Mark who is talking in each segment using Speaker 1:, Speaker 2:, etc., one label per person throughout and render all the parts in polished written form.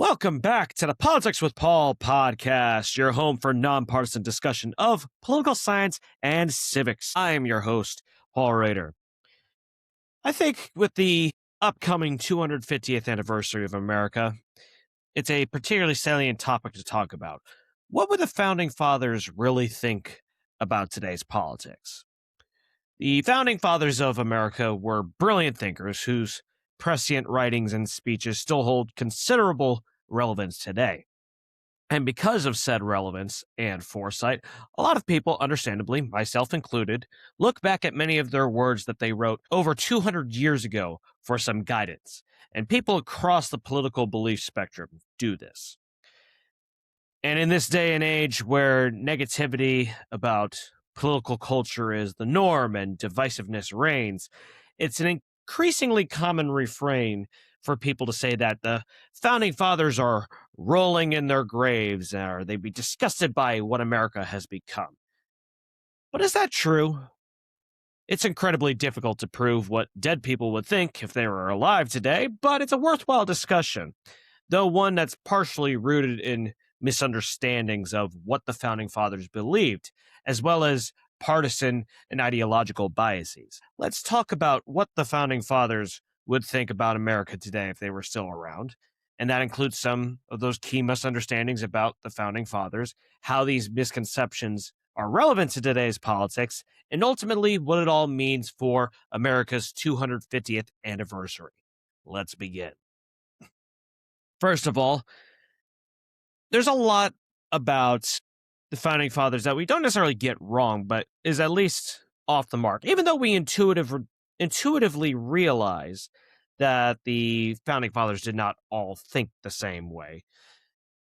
Speaker 1: Welcome back to the Politics with Paul podcast, your home for nonpartisan discussion of political science and civics. I am your host, Paul Rader. I think with the upcoming 250th anniversary of America, it's a particularly salient topic to talk about. What would the founding fathers really think about today's politics? The founding fathers of America were brilliant thinkers whose prescient writings and speeches still hold considerable relevance today. And because of said relevance and foresight, a lot of people, understandably, myself included, look back at many of their words that they wrote over 200 years ago for some guidance. And people across the political belief spectrum do this. And in this day and age where negativity about political culture is the norm and divisiveness reigns, it's an increasingly common refrain for people to say that the founding fathers are rolling in their graves or they'd be disgusted by what America has become. But is that true? It's incredibly difficult to prove what dead people would think if they were alive today, but it's a worthwhile discussion, though one that's partially rooted in misunderstandings of what the founding fathers believed, as well as partisan and ideological biases. Let's talk about what the founding fathers would think about America today if they were still around. And that includes some of those key misunderstandings about the founding fathers, how these misconceptions are relevant to today's politics, and ultimately what it all means for America's 250th anniversary. Let's begin. First of all, there's a lot about the founding fathers that we don't necessarily get wrong, but is at least off the mark, even though we intuitively realize that the founding fathers did not all think the same way.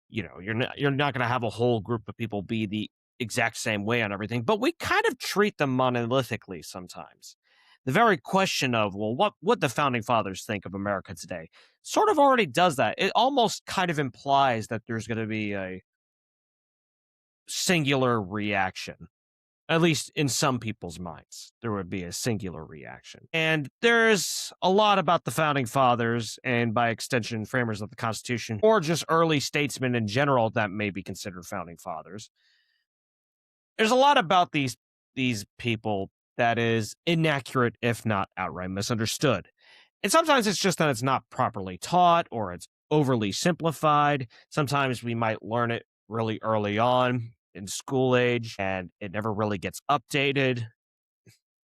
Speaker 1: You know, you're not going to have a whole group of people be the exact same way on everything, but we kind of treat them monolithically sometimes. The very question of, well, what would the founding fathers think of America today sort of already does that. It almost kind of implies that there's going to be a singular reaction. At least in some people's minds, there would be a singular reaction. And there's a lot about the founding fathers and by extension, framers of the Constitution, or just early statesmen in general that may be considered founding fathers. There's a lot about these people that is inaccurate, if not outright misunderstood. And sometimes it's just that it's not properly taught or it's overly simplified. Sometimes we might learn it really early on in school age and it never really gets updated.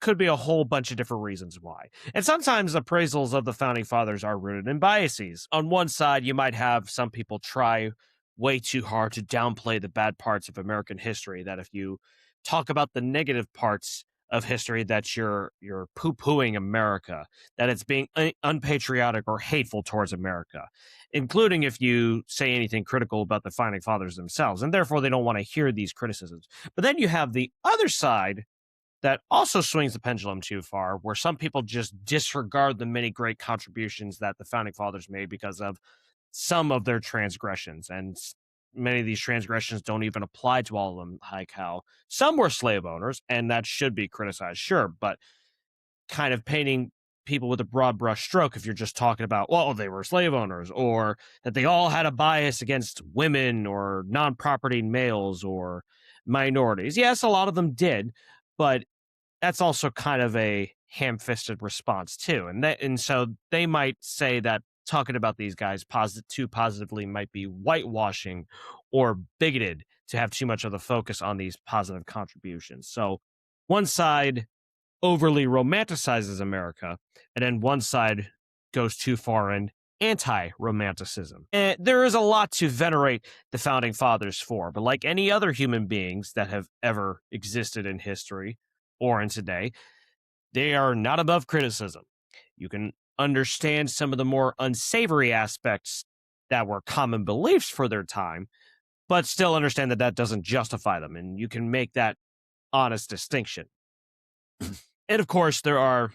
Speaker 1: Could be a whole bunch of different reasons why. And sometimes appraisals of the founding fathers are rooted in biases. On one side, you might have some people try way too hard to downplay the bad parts of American history, that if you talk about the negative parts of history, that you're poo-pooing America, that it's being unpatriotic or hateful towards America, including if you say anything critical about the founding fathers themselves, and therefore they don't want to hear these criticisms. But then you have the other side that also swings the pendulum too far, where some people just disregard the many great contributions that the founding fathers made because of some of their transgressions, and many of these transgressions don't even apply to all of them, like how some were slave owners, and that should be criticized, sure, but kind of painting people with a broad brush stroke if you're just talking about, well, they were slave owners, or that they all had a bias against women or non-property males or minorities. Yes, a lot of them did, but that's also kind of a ham-fisted response too. And so they might say that talking about these guys too positively might be whitewashing or bigoted to have too much of the focus on these positive contributions. So one side overly romanticizes America, and then one side goes too far in anti-romanticism. And there is a lot to venerate the founding fathers for, but like any other human beings that have ever existed in history or in today, they are not above criticism. You can understand some of the more unsavory aspects that were common beliefs for their time, but still understand that that doesn't justify them, and you can make that honest distinction. And of course, there are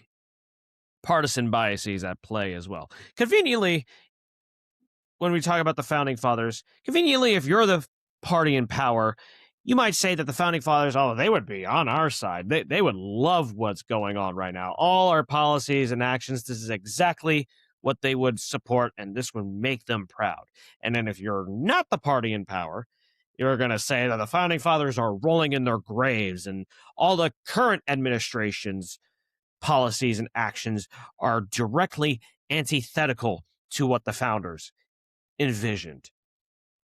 Speaker 1: partisan biases at play as well. Conveniently, when we talk about the founding fathers, if you're the party in power, you might say that the founding fathers, they would be on our side. They would love what's going on right now. All our policies and actions, this is exactly what they would support, and this would make them proud. And then if you're not the party in power, you're going to say that the founding fathers are rolling in their graves and all the current administration's policies and actions are directly antithetical to what the founders envisioned.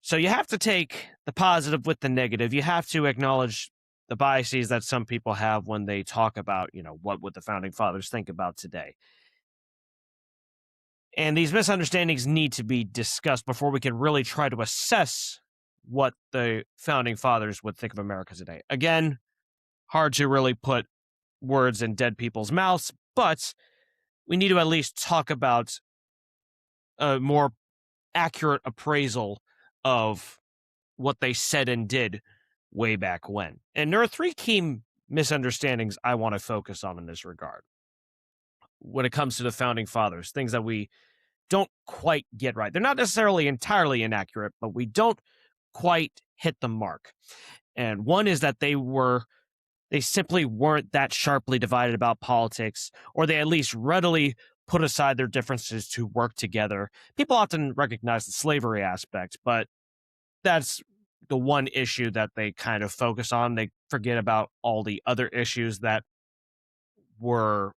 Speaker 1: So you have to take the positive with the negative. You have to acknowledge the biases that some people have when they talk about, what would the founding fathers think about today. And these misunderstandings need to be discussed before we can really try to assess what the founding fathers would think of America today. Again, hard to really put words in dead people's mouths, but we need to at least talk about a more accurate appraisal of what they said and did way back when. And there are three key misunderstandings I want to focus on in this regard when it comes to the founding fathers, things that we don't quite get right. They're not necessarily entirely inaccurate, but we don't quite hit the mark. And one is that they simply weren't that sharply divided about politics, or they at least readily put aside their differences to work together. People often recognize the slavery aspect, but that's the one issue that they kind of focus on. They forget about all the other issues that were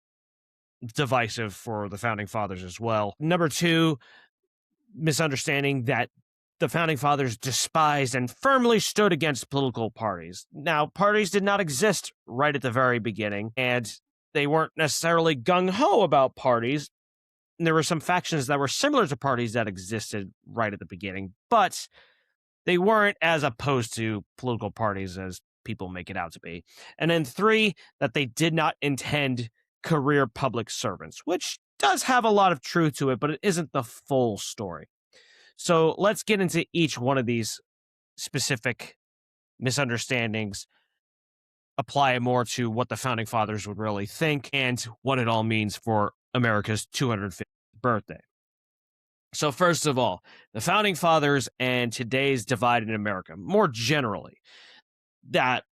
Speaker 1: divisive for the founding fathers as well. Number two, misunderstanding that the founding fathers despised and firmly stood against political parties. Now, parties did not exist right at the very beginning, and they weren't necessarily gung-ho about parties. And there were some factions that were similar to parties that existed right at the beginning, but they weren't as opposed to political parties as people make it out to be. And then three, that they did not intend career public servants, which does have a lot of truth to it, but it isn't the full story. So let's get into each one of these specific misunderstandings, apply it more to what the founding fathers would really think and what it all means for America's 250th birthday. So first of all, the founding fathers and today's divide in America, more generally, that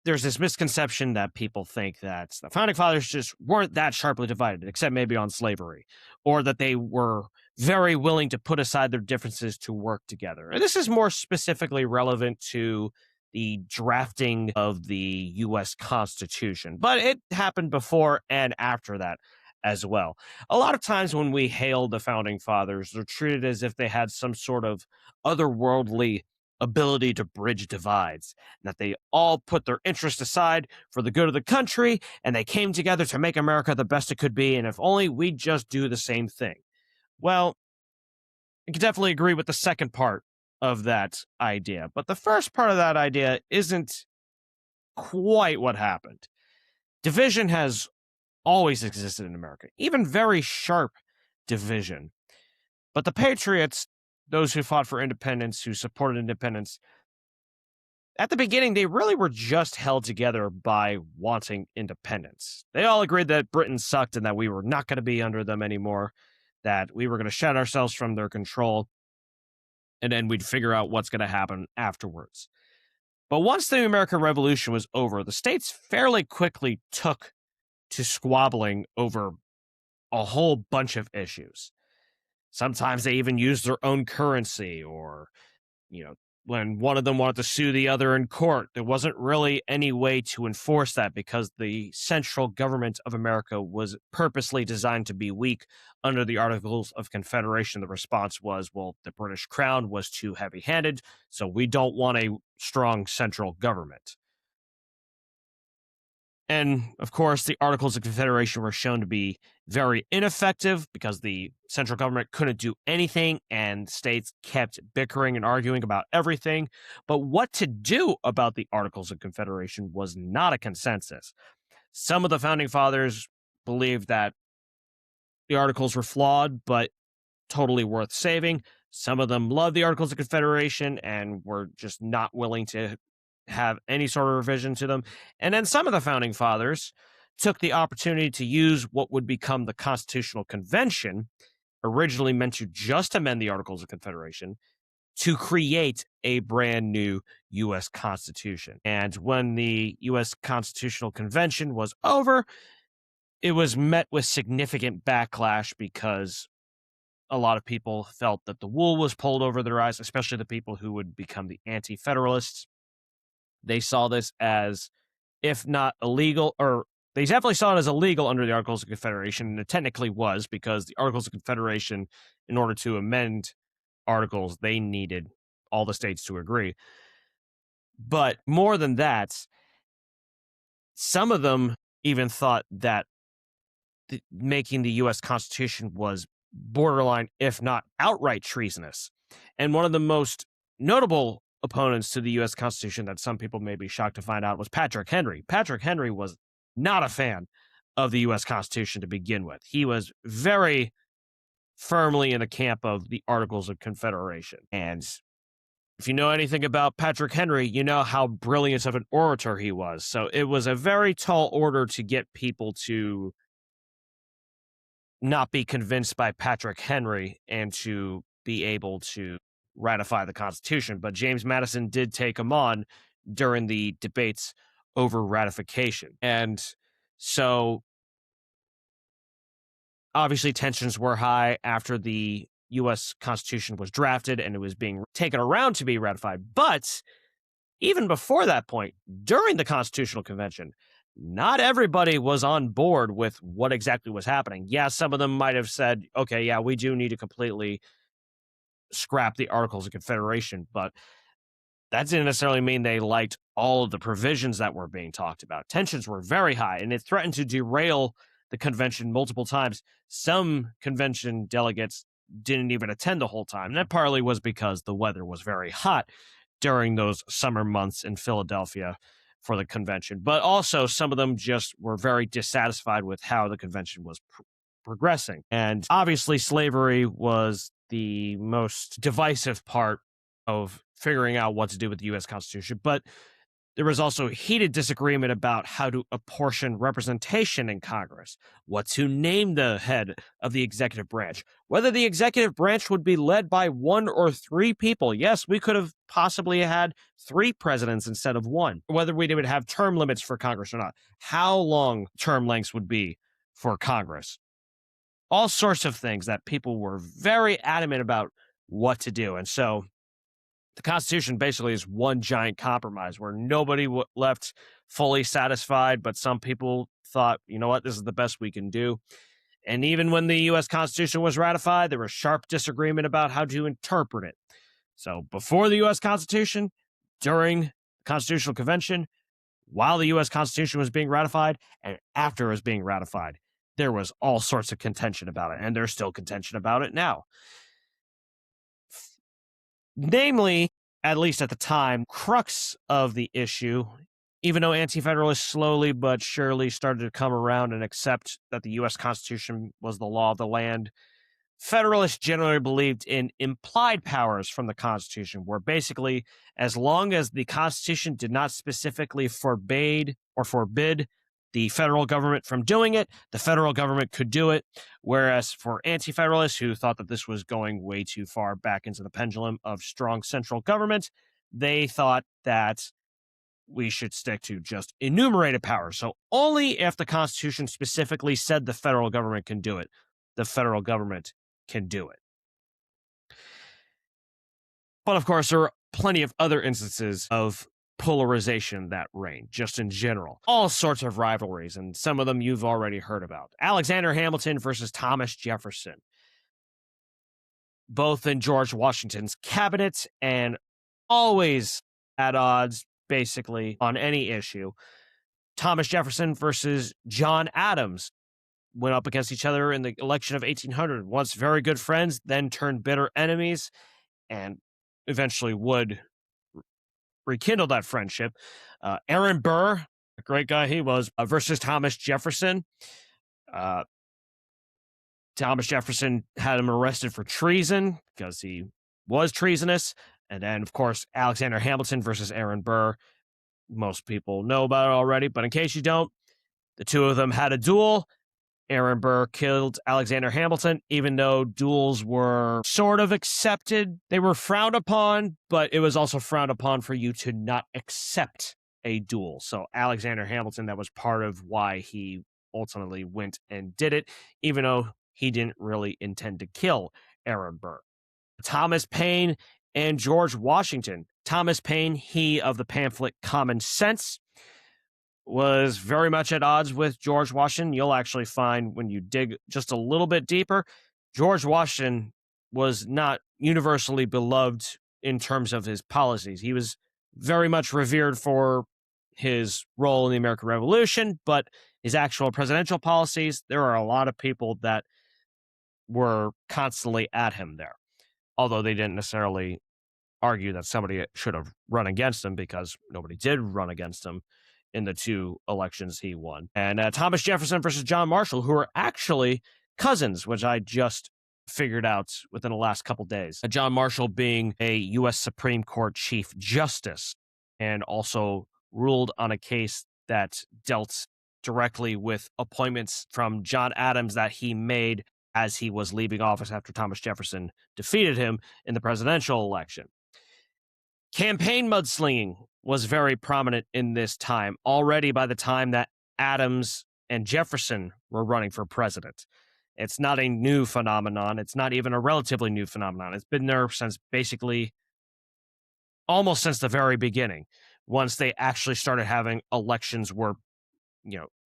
Speaker 1: there's this misconception that people think that the founding fathers just weren't that sharply divided, except maybe on slavery, or that they were very willing to put aside their differences to work together. And this is more specifically relevant to the drafting of the U.S. Constitution, but it happened before and after that as well. A lot of times when we hail the founding fathers, they're treated as if they had some sort of otherworldly ability to bridge divides, that they all put their interests aside for the good of the country, and they came together to make America the best it could be, and if only we'd just do the same thing. Well, I can definitely agree with the second part of that idea, but the first part of that idea isn't quite what happened. Division has always existed in America, even very sharp division. But the Patriots, those who fought for independence, who supported independence, at the beginning, they really were just held together by wanting independence. They all agreed that Britain sucked and that we were not going to be under them anymore, that we were going to shut ourselves from their control, and then we'd figure out what's going to happen afterwards. But once the American Revolution was over, the states fairly quickly took to squabbling over a whole bunch of issues. Sometimes they even used their own currency, or, when one of them wanted to sue the other in court, there wasn't really any way to enforce that because the central government of America was purposely designed to be weak. Under the Articles of Confederation, the response was, well, the British Crown was too heavy-handed, so we don't want a strong central government. And, of course, the Articles of Confederation were shown to be very ineffective because the central government couldn't do anything and states kept bickering and arguing about everything. But what to do about the Articles of Confederation was not a consensus. Some of the founding fathers believed that the Articles were flawed, but totally worth saving. Some of them loved the Articles of Confederation and were just not willing to have any sort of revision to them. And then some of the founding fathers took the opportunity to use what would become the Constitutional Convention, originally meant to just amend the Articles of Confederation, to create a brand new U.S. Constitution. And when the U.S. Constitutional Convention was over, it was met with significant backlash because A lot of people felt that the wool was pulled over their eyes, especially the people who would become the anti-federalists. They saw this as, if not illegal, or they definitely saw it as illegal under the Articles of Confederation, and it technically was, because the Articles of Confederation, in order to amend articles, they needed all the states to agree. But more than that, some of them even thought that making the U.S. Constitution was borderline, if not outright, treasonous. And one of the most notable opponents to the U.S. Constitution that some people may be shocked to find out was Patrick Henry. Patrick Henry was not a fan of the U.S. Constitution to begin with. He was very firmly in the camp of the Articles of Confederation. And if you know anything about Patrick Henry, you know how brilliant of an orator he was. So it was a very tall order to get people to not be convinced by Patrick Henry and to be able to ratify the Constitution. But James Madison did take him on during the debates over ratification. And so obviously tensions were high after the U.S. Constitution was drafted and it was being taken around to be ratified. But even before that point, during the Constitutional Convention, not everybody was on board with what exactly was happening. Yeah, some of them might have said, okay, yeah, we do need to completely scrap the Articles of Confederation, but that didn't necessarily mean they liked all of the provisions that were being talked about. Tensions were very high, and it threatened to derail the convention multiple times. Some convention delegates didn't even attend the whole time. And that partly was because the weather was very hot during those summer months in Philadelphia for the convention. But also, some of them just were very dissatisfied with how the convention was progressing. And obviously, slavery was the most divisive part of figuring out what to do with the U.S. Constitution. But there was also heated disagreement about how to apportion representation in Congress, what to name the head of the executive branch, whether the executive branch would be led by one or three people. Yes, we could have possibly had three presidents instead of one, whether we would have term limits for Congress or not, how long term lengths would be for Congress. All sorts of things that people were very adamant about what to do. And so the Constitution basically is one giant compromise where nobody left fully satisfied, but some people thought, you know what, this is the best we can do. And even when the U.S. Constitution was ratified, there was sharp disagreement about how to interpret it. So before the U.S. Constitution, during the Constitutional Convention, while the U.S. Constitution was being ratified, and after it was being ratified, there was all sorts of contention about it, and there's still contention about it now. Namely, at least at the time, crux of the issue, even though anti-federalists slowly but surely started to come around and accept that the U.S. Constitution was the law of the land, Federalists generally believed in implied powers from the Constitution, where basically, as long as the Constitution did not specifically forbid the federal government from doing it, the federal government could do it. Whereas for anti-federalists who thought that this was going way too far back into the pendulum of strong central government, they thought that we should stick to just enumerated powers. So only if the Constitution specifically said the federal government can do it, the federal government can do it. But of course, there are plenty of other instances of polarization that reign, just in general. All sorts of rivalries, and some of them you've already heard about. Alexander Hamilton versus Thomas Jefferson, both in George Washington's cabinet and always at odds, basically, on any issue. Thomas Jefferson versus John Adams went up against each other in the election of 1800, once very good friends, then turned bitter enemies, and eventually would rekindle that friendship. Aaron Burr, a great guy he was, versus Thomas Jefferson. Thomas Jefferson had him arrested for treason because he was treasonous. And then, of course, Alexander Hamilton versus Aaron Burr. Most people know about it already, but in case you don't, the two of them had a duel. Aaron Burr killed Alexander Hamilton, even though duels were sort of accepted. They were frowned upon, but it was also frowned upon for you to not accept a duel. So Alexander Hamilton, that was part of why he ultimately went and did it, even though he didn't really intend to kill era birth. Thomas Paine and George Washington. Thomas Paine, he of the pamphlet Common Sense, was very much at odds with George Washington. You'll actually find when you dig just a little bit deeper, George Washington was not universally beloved in terms of his policies. He was very much revered for his role in the American Revolution, but his actual presidential policies, there are a lot of people that were constantly at him there, although they didn't necessarily argue that somebody should have run against him, because nobody did run against him in the two elections he won. And Thomas Jefferson versus John Marshall, who are actually cousins, which I just figured out within the last couple days. John Marshall being a U.S. Supreme Court Chief Justice, and also ruled on a case that dealt directly with appointments from John Adams that he made as he was leaving office after Thomas Jefferson defeated him in the presidential election. Campaign mudslinging was very prominent in this time, already by the time that Adams and Jefferson were running for president. It's not a new phenomenon. It's not even a relatively new phenomenon. It's been there since basically almost since the very beginning, once they actually started having elections where,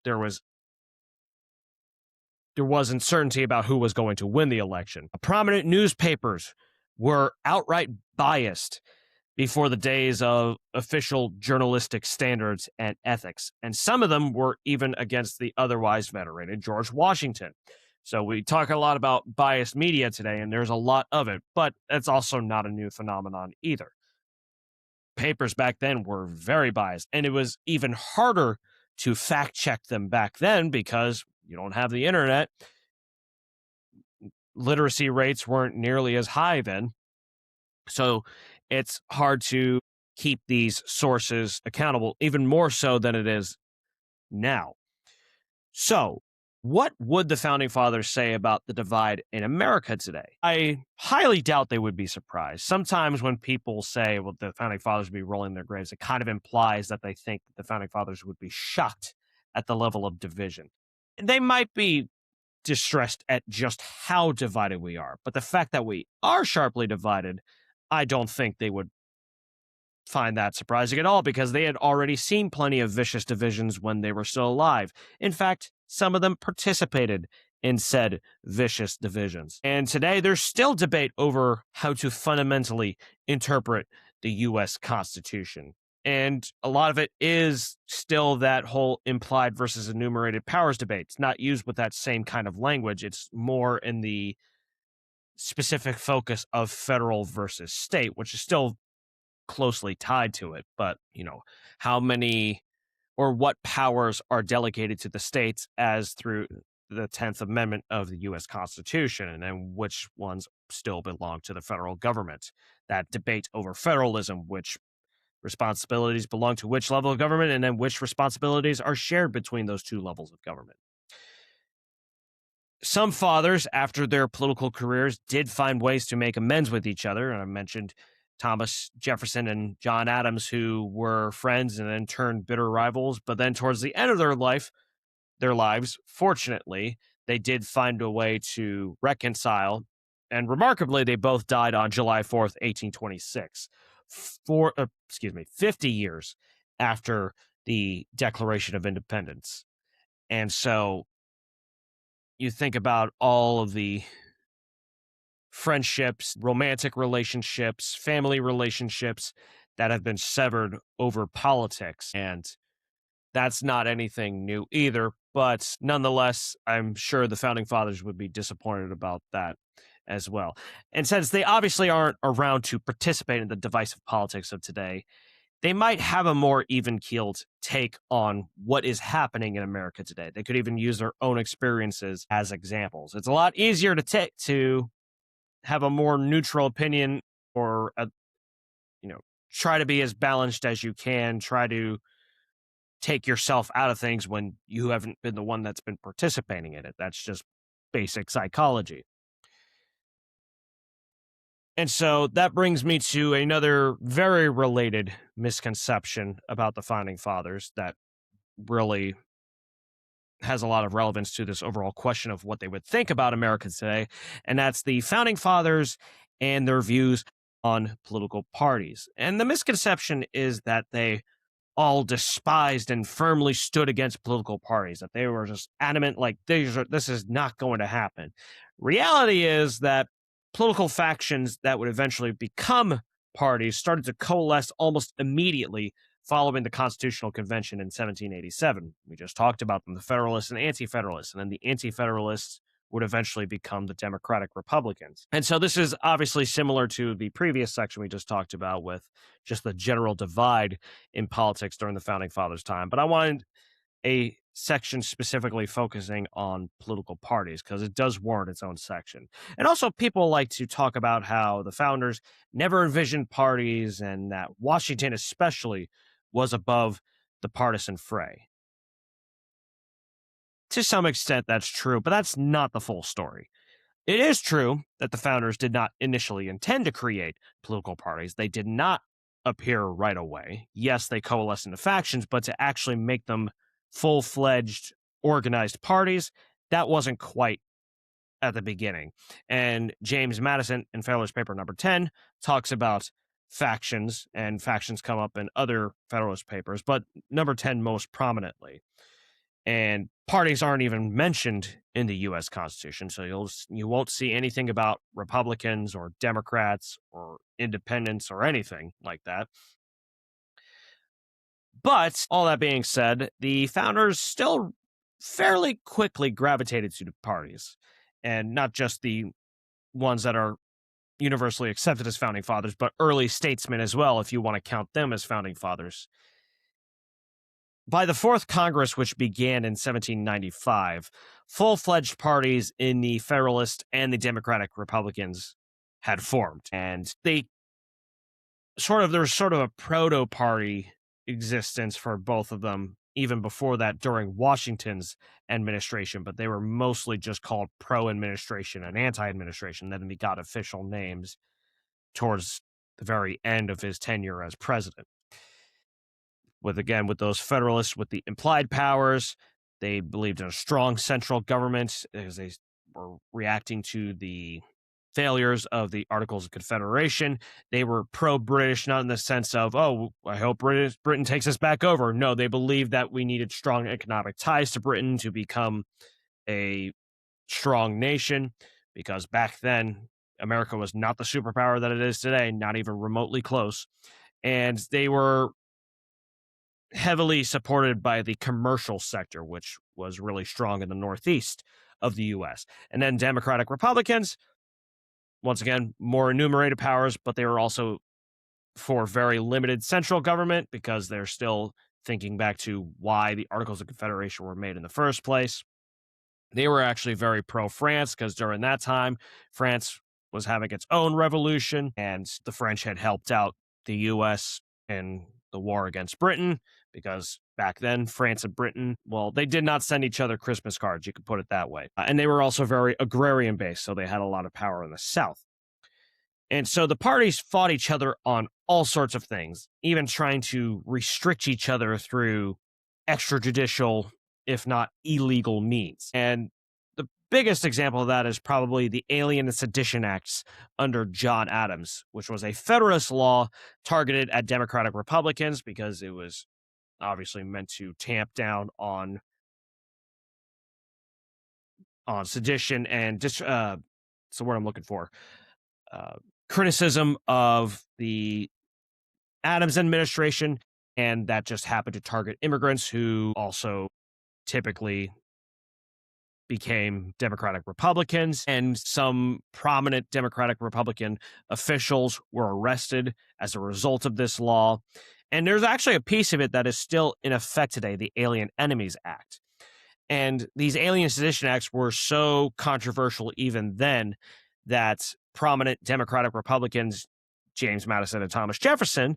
Speaker 1: there was uncertainty about who was going to win the election. Prominent newspapers were outright biased before the days of official journalistic standards and ethics. And some of them were even against the otherwise venerated George Washington. So we talk a lot about biased media today, and there's a lot of it, but it's also not a new phenomenon either. Papers back then were very biased, and it was even harder to fact check them back then because you don't have the internet. Literacy rates weren't nearly as high then. So it's hard to keep these sources accountable, even more so than it is now. So, what would the founding fathers say about the divide in America today? I highly doubt they would be surprised. Sometimes when people say, well, the founding fathers would be rolling their graves, it kind of implies that they think the founding fathers would be shocked at the level of division. They might be distressed at just how divided we are, but the fact that we are sharply divided, I don't think they would find that surprising at all, because they had already seen plenty of vicious divisions when they were still alive. In fact, some of them participated in said vicious divisions. And today there's still debate over how to fundamentally interpret the U.S. Constitution. And a lot of it is still that whole implied versus enumerated powers debate. It's not used with that same kind of language. It's more in the specific focus of federal versus state, which is still closely tied to it. But, how many or what powers are delegated to the states as through the 10th Amendment of the U.S. Constitution, and then which ones still belong to the federal government. That debate over federalism, which responsibilities belong to which level of government, and then which responsibilities are shared between those two levels of government. Some fathers, after their political careers, did find ways to make amends with each other. And I mentioned Thomas Jefferson and John Adams, who were friends and then turned bitter rivals. But then towards the end of their lives, fortunately, they did find a way to reconcile. And remarkably, they both died on July 4th, 1826, 50 years after the Declaration of Independence. And so you think about all of the friendships, romantic relationships, family relationships that have been severed over politics. And that's not anything new either. But nonetheless, I'm sure the founding fathers would be disappointed about that as well. And since they obviously aren't around to participate in the divisive politics of today, they might have a more even-keeled take on what is happening in America today. They could even use their own experiences as examples. It's a lot easier to have a more neutral opinion, or try to be as balanced as you can, try to take yourself out of things when you haven't been the one that's been participating in it. That's just basic psychology. And so that brings me to another very related misconception about the founding fathers that really has a lot of relevance to this overall question of what they would think about America today, and that's the founding fathers and their views on political parties. And the misconception is that they all despised and firmly stood against political parties, that they were just adamant, like, this is not going to happen. Reality is that political factions that would eventually become parties started to coalesce almost immediately following the Constitutional Convention in 1787. We just talked about them, the Federalists and Anti Federalists, and then the Anti Federalists would eventually become the Democratic Republicans. And so this is obviously similar to the previous section we just talked about with just the general divide in politics during the Founding Fathers' time. But I wanted a section specifically focusing on political parties because it does warrant its own section. And also, people like to talk about how the founders never envisioned parties and that Washington, especially, was above the partisan fray. To some extent, that's true, but that's not the full story. It is true that the founders did not initially intend to create political parties. They did not appear right away. Yes, they coalesced into factions, but to actually make them full-fledged organized parties, that wasn't quite at the beginning. And James Madison in Federalist Paper number 10 talks about factions, and factions come up in other Federalist Papers, but number 10 most prominently. And parties aren't even mentioned in the U.S. Constitution, so you won't see anything about Republicans or Democrats or independents or anything like that. But all that being said, the founders still fairly quickly gravitated to the parties, and not just the ones that are universally accepted as founding fathers, but early statesmen as well, if you want to count them as founding fathers. By the Fourth Congress, which began in 1795, full-fledged parties in the Federalist and the Democratic Republicans had formed, and there's sort of a proto-party existence for both of them even before that during Washington's administration, but they were mostly just called pro-administration and anti-administration. Then they got official names towards the very end of his tenure as president. With those Federalists with the implied powers, they believed in a strong central government as they were reacting to the failures of the Articles of Confederation. They were pro-British, not in the sense of, oh, I hope Britain takes us back over. No, they believed that we needed strong economic ties to Britain to become a strong nation, because back then, America was not the superpower that it is today, not even remotely close. And they were heavily supported by the commercial sector, which was really strong in the Northeast of the U.S. And then Democratic Republicans, once again, more enumerated powers, but they were also for very limited central government because they're still thinking back to why the Articles of Confederation were made in the first place. They were actually very pro-France because during that time, France was having its own revolution, and the French had helped out the U.S. in the war against Britain, because back then, France and Britain, well, they did not send each other Christmas cards, you could put it that way. And they were also very agrarian-based, so they had a lot of power in the South. And so the parties fought each other on all sorts of things, even trying to restrict each other through extrajudicial, if not illegal means. And the biggest example of that is probably the Alien and Sedition Acts under John Adams, which was a Federalist law targeted at Democratic Republicans because it was obviously meant to tamp down on sedition and it's the word I'm looking for. Criticism of the Adams administration, and that just happened to target immigrants who also typically became Democratic Republicans, and some prominent Democratic Republican officials were arrested as a result of this law. And there's actually a piece of it that is still in effect today, the Alien Enemies Act. And these Alien Sedition Acts were so controversial even then that prominent Democratic Republicans, James Madison and Thomas Jefferson,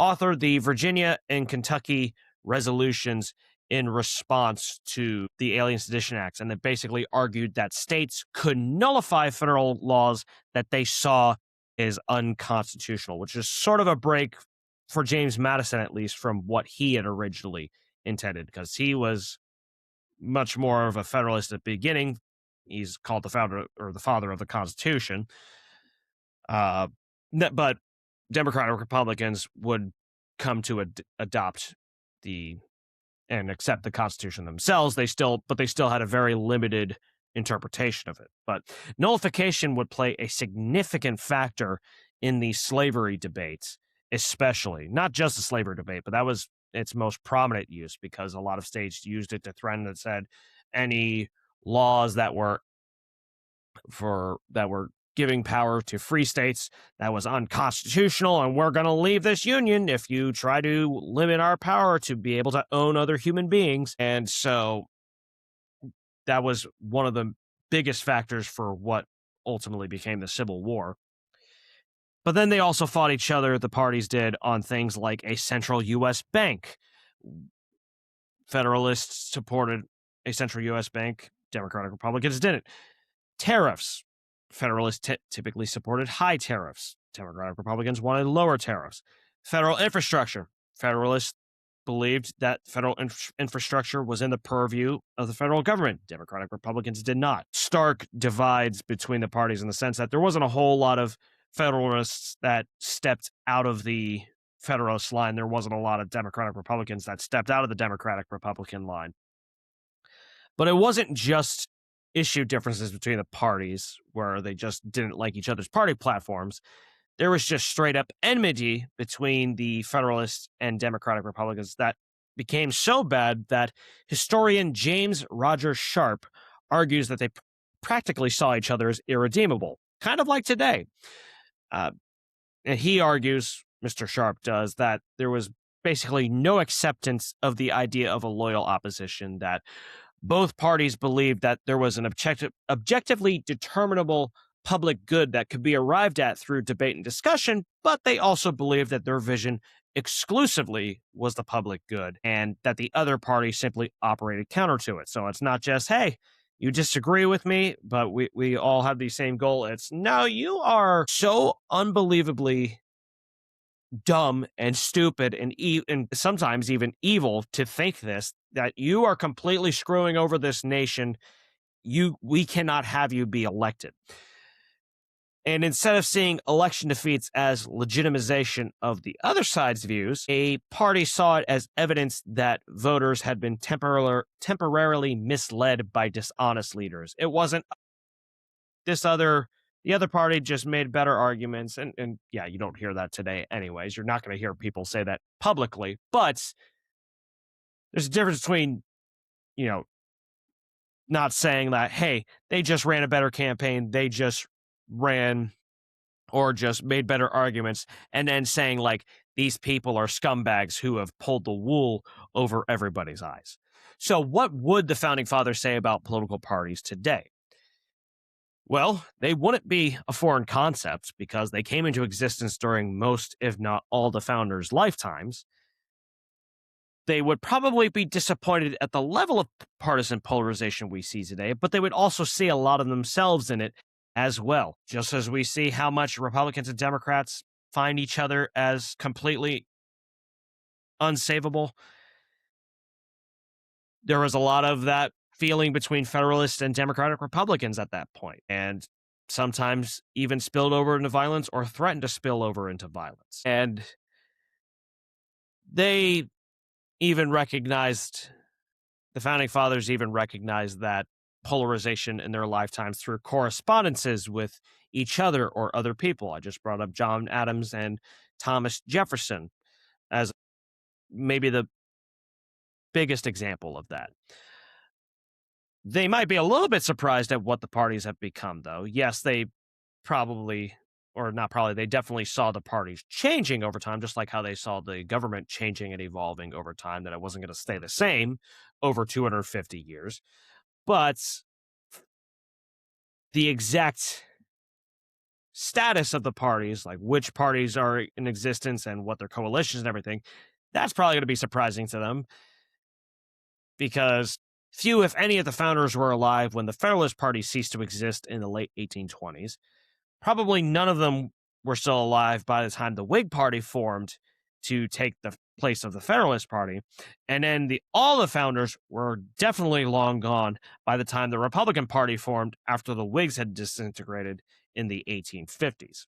Speaker 1: authored the Virginia and Kentucky resolutions in response to the Alien Sedition Acts, and that basically argued that states could nullify federal laws that they saw as unconstitutional, which is sort of a break for James Madison, at least, from what he had originally intended, because he was much more of a Federalist at the beginning. He's called the founder or the father of the Constitution. But Democratic Republicans would come to adopt and accept the Constitution themselves. They still had a very limited interpretation of it. But nullification would play a significant factor in the slavery debates, especially not just the slavery debate, but that was its most prominent use, because a lot of states used it to threaten and said any laws that were giving power to free states, that was unconstitutional, and we're going to leave this union if you try to limit our power to be able to own other human beings. And so that was one of the biggest factors for what ultimately became the Civil War. But then they also fought each other, the parties did, on things like a central U.S. bank. Federalists supported a central U.S. bank. Democratic Republicans didn't. Tariffs. Federalists typically supported high tariffs. Democratic Republicans wanted lower tariffs. Federal infrastructure. Federalists believed that federal infrastructure was in the purview of the federal government. Democratic Republicans did not. Stark divides between the parties in the sense that there wasn't a whole lot of Federalists that stepped out of the Federalist line. There wasn't a lot of Democratic Republicans that stepped out of the Democratic Republican line. But it wasn't just issue differences between the parties where they just didn't like each other's party platforms. There was just straight up enmity between the Federalists and Democratic Republicans that became so bad that historian James Roger Sharp argues that they practically saw each other as irredeemable, kind of like today. And he argues, Mr. Sharp does, that there was basically no acceptance of the idea of a loyal opposition, that both parties believed that there was an objectively determinable public good that could be arrived at through debate and discussion, but they also believed that their vision exclusively was the public good and that the other party simply operated counter to it. So it's not just, hey, you disagree with me, but we all have the same goal. It's, no, you are so unbelievably dumb and stupid and sometimes even evil to think this, that you are completely screwing over this nation. We cannot have you be elected. And instead of seeing election defeats as legitimization of the other side's views, a party saw it as evidence that voters had been temporarily misled by dishonest leaders. It wasn't the other party just made better arguments. And yeah, you don't hear that today anyways. You're not going to hear people say that publicly, but there's a difference between, not saying that, hey, they just ran a better campaign, they just ran or just made better arguments, and then saying like, these people are scumbags who have pulled the wool over everybody's eyes. So what would the Founding Fathers say about political parties today? Well, they wouldn't be a foreign concept because they came into existence during most, if not all, the founders' lifetimes. They would probably be disappointed at the level of partisan polarization we see today, but they would also see a lot of themselves in it as well. Just as we see how much Republicans and Democrats find each other as completely unsavable, there was a lot of that feeling between Federalists and Democratic Republicans at that point, and sometimes even spilled over into violence or threatened to spill over into violence. And they even recognized, the Founding Fathers even recognized that polarization in their lifetimes through correspondences with each other or other people. I just brought up John Adams and Thomas Jefferson as maybe the biggest example of that. They might be a little bit surprised at what the parties have become, though. Yes, they probably, or not probably, they definitely saw the parties changing over time, just like how they saw the government changing and evolving over time, that it wasn't going to stay the same over 250 years. But the exact status of the parties, like which parties are in existence and what their coalitions and everything, that's probably going to be surprising to them, because few, if any, of the founders were alive when the Federalist Party ceased to exist in the late 1820s. Probably none of them were still alive by the time the Whig Party formed to take the place of the Federalist Party. And then all the founders were definitely long gone by the time the Republican Party formed after the Whigs had disintegrated in the 1850s.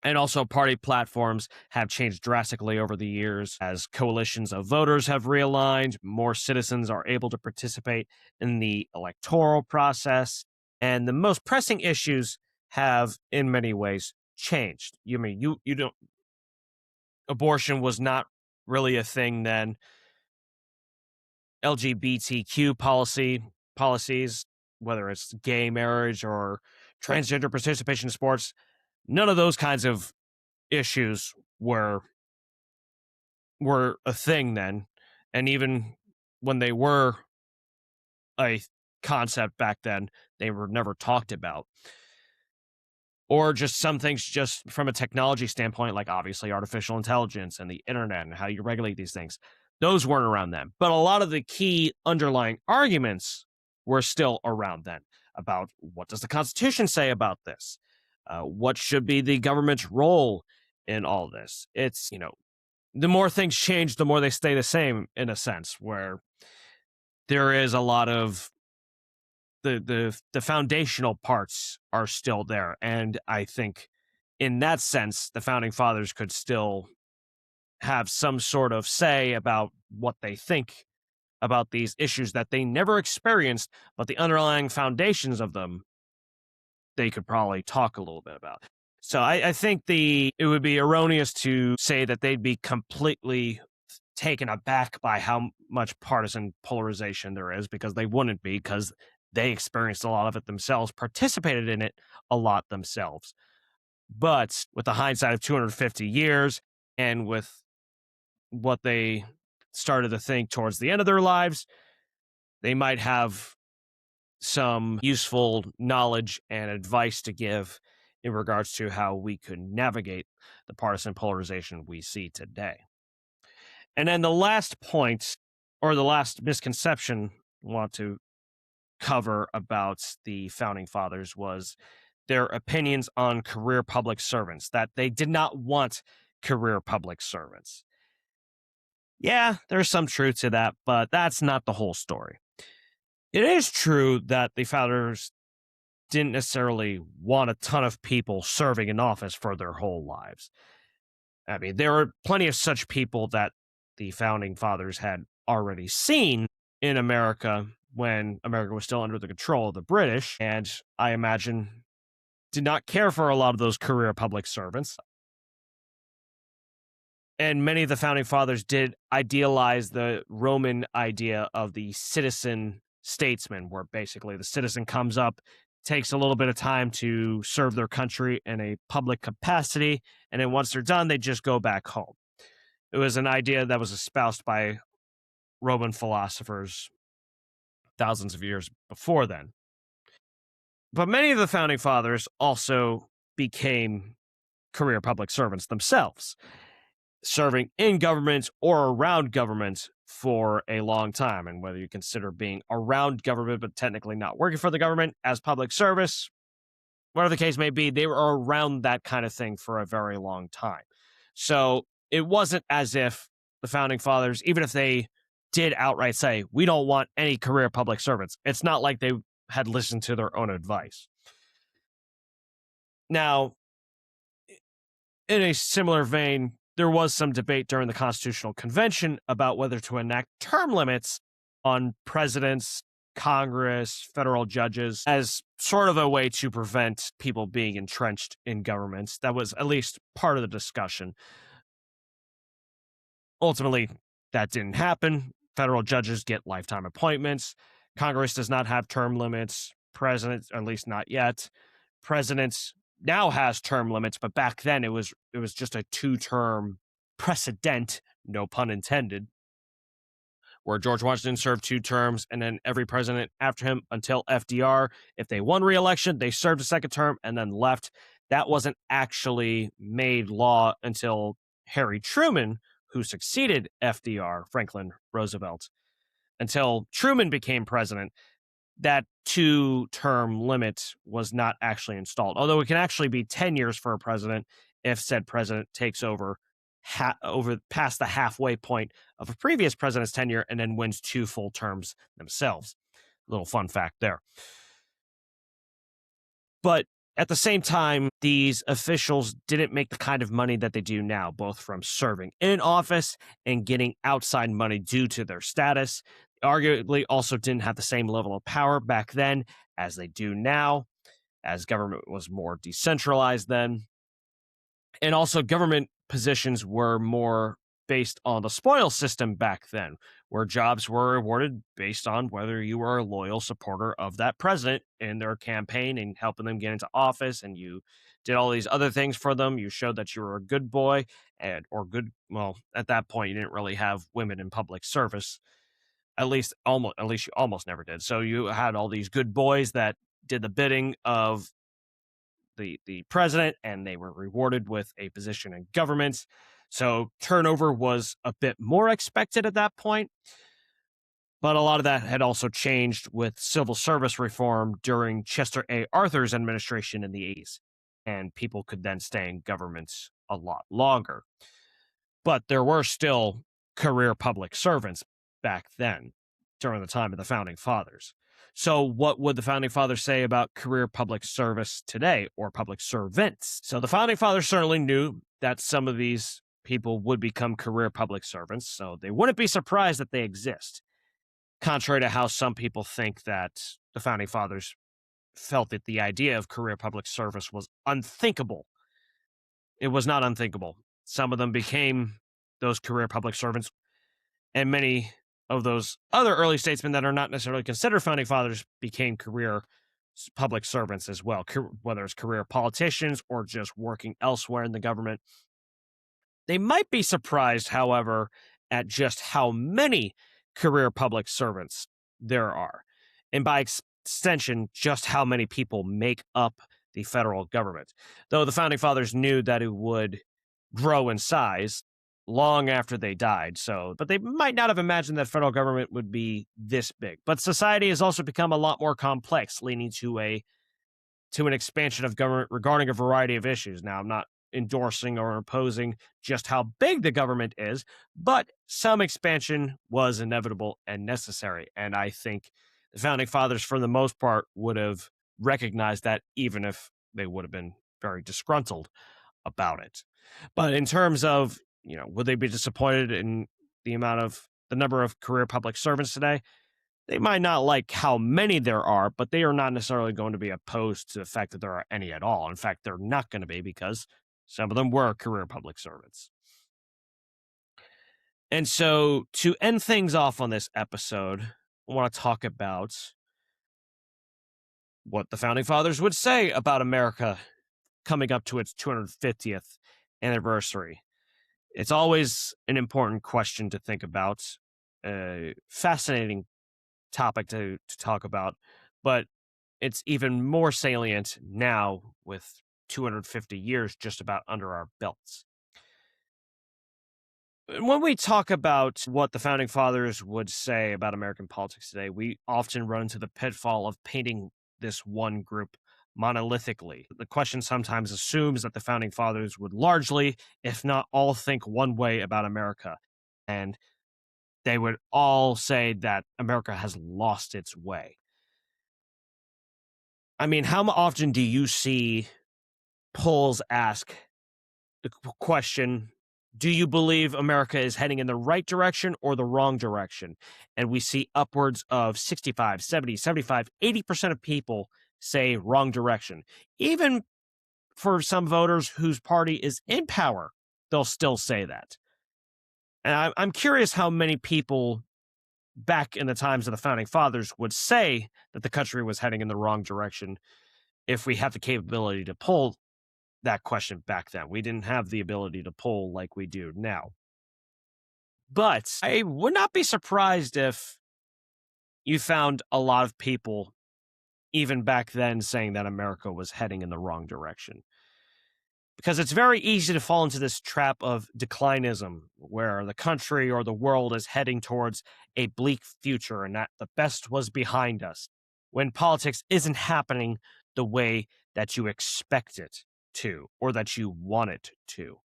Speaker 1: And also, party platforms have changed drastically over the years as coalitions of voters have realigned, more citizens are able to participate in the electoral process, and the most pressing issues have, in many ways, changed. You don't, abortion was not really a thing then. LGBTQ policies, whether it's gay marriage or transgender participation in sports, none of those kinds of issues were a thing then. And even when they were a concept back then, they were never talked about. Or just some things, just from a technology standpoint, like obviously artificial intelligence and the internet and how you regulate these things, those weren't around then. But a lot of the key underlying arguments were still around then about what does the Constitution say about this? What should be the government's role in all this? It's, the more things change, the more they stay the same, in a sense, where there is a lot of the foundational parts are still there. And I think in that sense, the founding fathers could still have some sort of say about what they think about these issues that they never experienced, but the underlying foundations of them, they could probably talk a little bit about. So I think it would be erroneous to say that they'd be completely taken aback by how much partisan polarization there is, because they wouldn't be, because they experienced a lot of it themselves, participated in it a lot themselves. But with the hindsight of 250 years and with what they started to think towards the end of their lives, they might have some useful knowledge and advice to give in regards to how we could navigate the partisan polarization we see today. And then the last point, or the last misconception I want to cover about the founding fathers, was their opinions on career public servants, that they did not want career public servants. Yeah, there's some truth to that, but that's not the whole story. It is true that the founders didn't necessarily want a ton of people serving in office for their whole lives. I mean, there were plenty of such people that the founding fathers had already seen in America when America was still under the control of the British, and I imagine did not care for a lot of those career public servants. And many of the founding fathers did idealize the Roman idea of the citizen statesman, where basically the citizen comes up, takes a little bit of time to serve their country in a public capacity, and then once they're done, they just go back home. It was an idea that was espoused by Roman philosophers thousands of years before then. But many of the founding fathers also became career public servants themselves, serving in government or around government for a long time. And whether you consider being around government but technically not working for the government as public service, whatever the case may be, they were around that kind of thing for a very long time. So it wasn't as if the founding fathers, even if they did outright say, we don't want any career public servants, it's not like they had listened to their own advice. Now, in a similar vein, there was some debate during the Constitutional Convention about whether to enact term limits on presidents, Congress, federal judges, as sort of a way to prevent people being entrenched in governments. That was at least part of the discussion. Ultimately, that didn't happen. Federal judges get lifetime appointments. Congress does not have term limits. President, at least not yet. Presidents now has term limits, but back then it was just a 2-term precedent, no pun intended, where George Washington served 2 terms, and then every president after him until FDR, if they won re-election, they served a second term and then left. That wasn't actually made law until Harry Truman, who succeeded FDR, Franklin Roosevelt. Until Truman became president, that 2-term limit was not actually installed, although it can actually be 10 years for a president if said president takes over over past the halfway point of a previous president's tenure and then wins 2 full terms themselves. Little fun fact there. But at the same time, these officials didn't make the kind of money that they do now, both from serving in office and getting outside money due to their status. They arguably also didn't have the same level of power back then as they do now, as government was more decentralized then. And also, government positions were more based on the spoil system back then, where jobs were awarded based on whether you were a loyal supporter of that president in their campaign and helping them get into office, and you did all these other things for them. You showed that you were a good boy and or good. Well, at that point, you didn't really have women in public service. At least you almost never did. So you had all these good boys that did the bidding of the president, and they were rewarded with a position in government. So turnover was a bit more expected at that point. But a lot of that had also changed with civil service reform during Chester A. Arthur's administration in the 80s. And people could then stay in government a lot longer. But there were still career public servants back then during the time of the founding fathers. So, what would the founding fathers say about career public service today or public servants? So, the founding fathers certainly knew that some of these people would become career public servants, so they wouldn't be surprised that they exist. Contrary to how some people think that the founding fathers felt that the idea of career public service was unthinkable. It was not unthinkable. Some of them became those career public servants, and many of those other early statesmen that are not necessarily considered founding fathers became career public servants as well, whether it's career politicians or just working elsewhere in the government. They might be surprised, however, at just how many career public servants there are, and by extension, just how many people make up the federal government. Though the founding fathers knew that it would grow in size long after they died. But they might not have imagined that federal government would be this big. But society has also become a lot more complex, leading to an expansion of government regarding a variety of issues. Now, I'm not endorsing or opposing just how big the government is, but some expansion was inevitable and necessary. And I think the founding fathers, for the most part, would have recognized that, even if they would have been very disgruntled about it. But in terms of, would they be disappointed in the number of career public servants today? They might not like how many there are, but they are not necessarily going to be opposed to the fact that there are any at all. In fact, they're not going to be, because some of them were career public servants. And so, to end things off on this episode, I want to talk about what the founding fathers would say about America coming up to its 250th anniversary. It's always an important question to think about, a fascinating topic to talk about, but it's even more salient now with 250 years just about under our belts. When we talk about what the founding fathers would say about American politics today, we often run into the pitfall of painting this one group monolithically. The question sometimes assumes that the founding fathers would largely, if not all, think one way about America. And they would all say that America has lost its way. I mean, how often do you see polls ask the question, do you believe America is heading in the right direction or the wrong direction? And we see upwards of 65, 70, 75, 80% of people say wrong direction. Even for some voters whose party is in power, they'll still say that. And I'm curious how many people back in the times of the founding fathers would say that the country was heading in the wrong direction if we have the capability to poll that question back then. We didn't have the ability to poll like we do now. But I would not be surprised if you found a lot of people, even back then, saying that America was heading in the wrong direction. Because it's very easy to fall into this trap of declinism, where the country or the world is heading towards a bleak future and that the best was behind us, when politics isn't happening the way that you expect it to or that you want it to.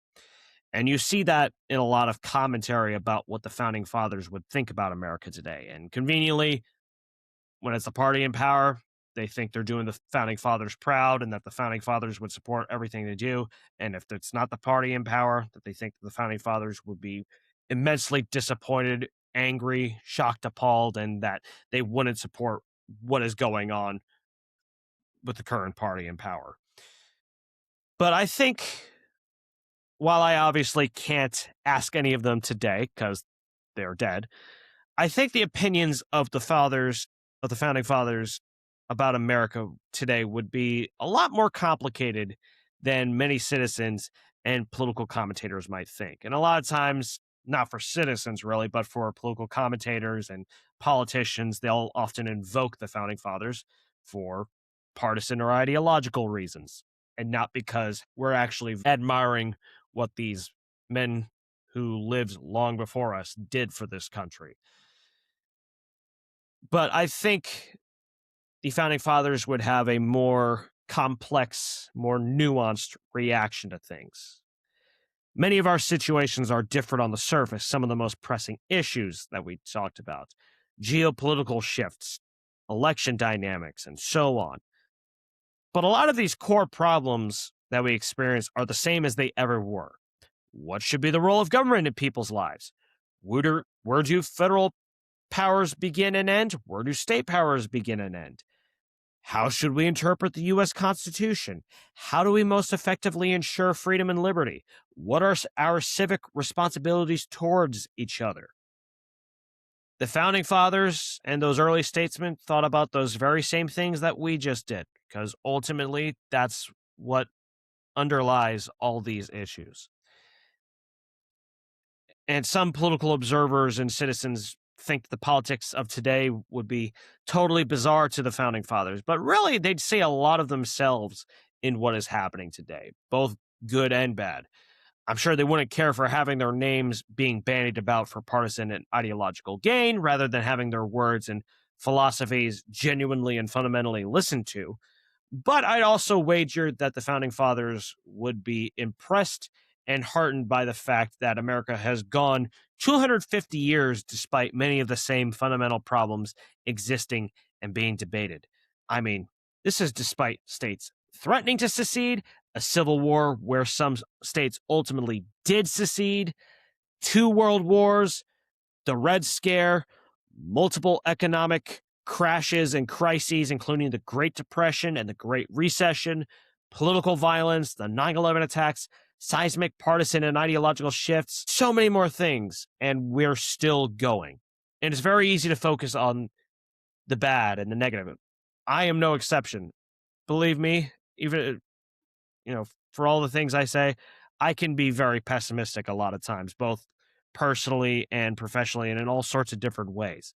Speaker 1: And you see that in a lot of commentary about what the founding fathers would think about America today. And conveniently, when it's the party in power, they think they're doing the founding fathers proud and that the founding fathers would support everything they do. And if it's not the party in power, that they think the founding fathers would be immensely disappointed, angry, shocked, appalled, and that they wouldn't support what is going on with the current party in power. But I think while I obviously can't ask any of them today because they're dead, I think the opinions of the founding fathers about America today would be a lot more complicated than many citizens and political commentators might think. And a lot of times, not for citizens really, but for political commentators and politicians, they'll often invoke the founding fathers for partisan or ideological reasons, and not because we're actually admiring what these men who lived long before us did for this country. But I think the founding fathers would have a more complex, more nuanced reaction to things. Many of our situations are different on the surface. Some of the most pressing issues that we talked about, geopolitical shifts, election dynamics, and so on. But a lot of these core problems that we experience are the same as they ever were. What should be the role of government in people's lives? Where do federal powers begin and end? Where do state powers begin and end? How should we interpret the U.S. Constitution? How do we most effectively ensure freedom and liberty? What are our civic responsibilities towards each other? The founding fathers and those early statesmen thought about those very same things that we just did, because ultimately that's what underlies all these issues. And some political observers and citizens think the politics of today would be totally bizarre to the founding fathers, but really they'd see a lot of themselves in what is happening today, both good and bad. I'm sure they wouldn't care for having their names being bandied about for partisan and ideological gain rather than having their words and philosophies genuinely and fundamentally listened to. But I'd also wager that the founding fathers would be impressed and heartened by the fact that America has gone 250 years despite many of the same fundamental problems existing and being debated. I mean, this is despite states threatening to secede, a civil war where some states ultimately did secede, two world wars, the Red Scare, multiple economic crashes and crises, including the Great Depression and the Great Recession, political violence, the 9/11 attacks, seismic partisan and ideological shifts, so many more things, and we're still going. And it's very easy to focus on the bad and the negative. I am no exception. Believe me, even for all the things I say, I can be very pessimistic a lot of times, both personally and professionally and in all sorts of different ways.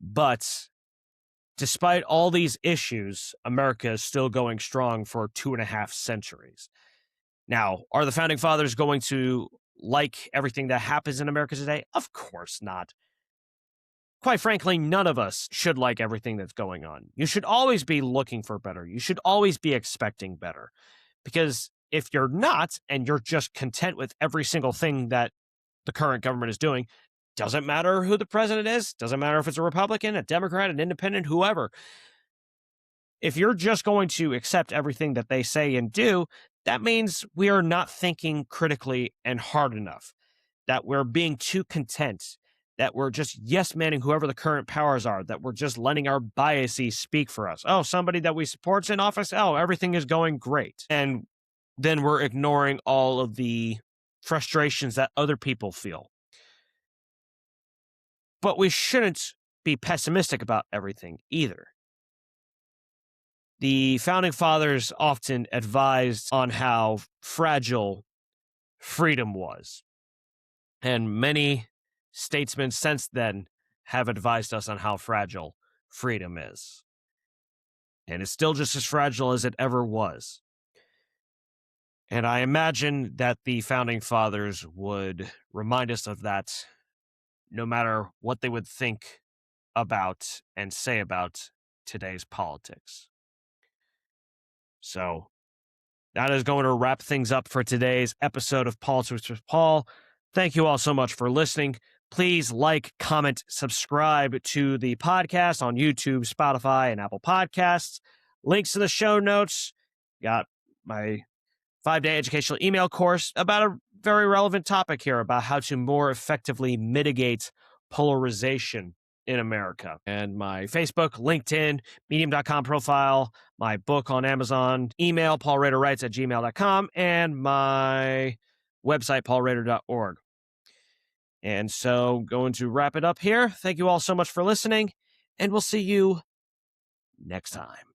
Speaker 1: But despite all these issues, America is still going strong for 2.5 centuries. Now, are the founding fathers going to like everything that happens in America today? Of course not. Quite frankly, none of us should like everything that's going on. You should always be looking for better. You should always be expecting better. Because if you're not, and you're just content with every single thing that the current government is doing, doesn't matter who the president is, doesn't matter if it's a Republican, a Democrat, an independent, whoever. If you're just going to accept everything that they say and do, that means we are not thinking critically and hard enough, that we're being too content, that we're just yes manning whoever the current powers are, that we're just letting our biases speak for us. Oh, somebody that we support's in office. Oh, everything is going great. And then we're ignoring all of the frustrations that other people feel. But we shouldn't be pessimistic about everything either. The founding fathers often advised on how fragile freedom was. And many statesmen since then have advised us on how fragile freedom is. And it's still just as fragile as it ever was. And I imagine that the founding fathers would remind us of that no matter what they would think about and say about today's politics. So That is going to wrap things up for today's episode of Politics with Paul. Thank you all so much for listening. Please like, comment, subscribe to the podcast on YouTube, Spotify, and Apple Podcasts. Links in the show notes. Got my 5-day educational email course about a very relevant topic here about how to more effectively mitigate polarization in America. And my Facebook, LinkedIn, Medium.com profile, my book on Amazon, email, paulraderwrites@gmail.com, and my website, paulrader.org. And so, going to wrap it up here. Thank you all so much for listening, and we'll see you next time.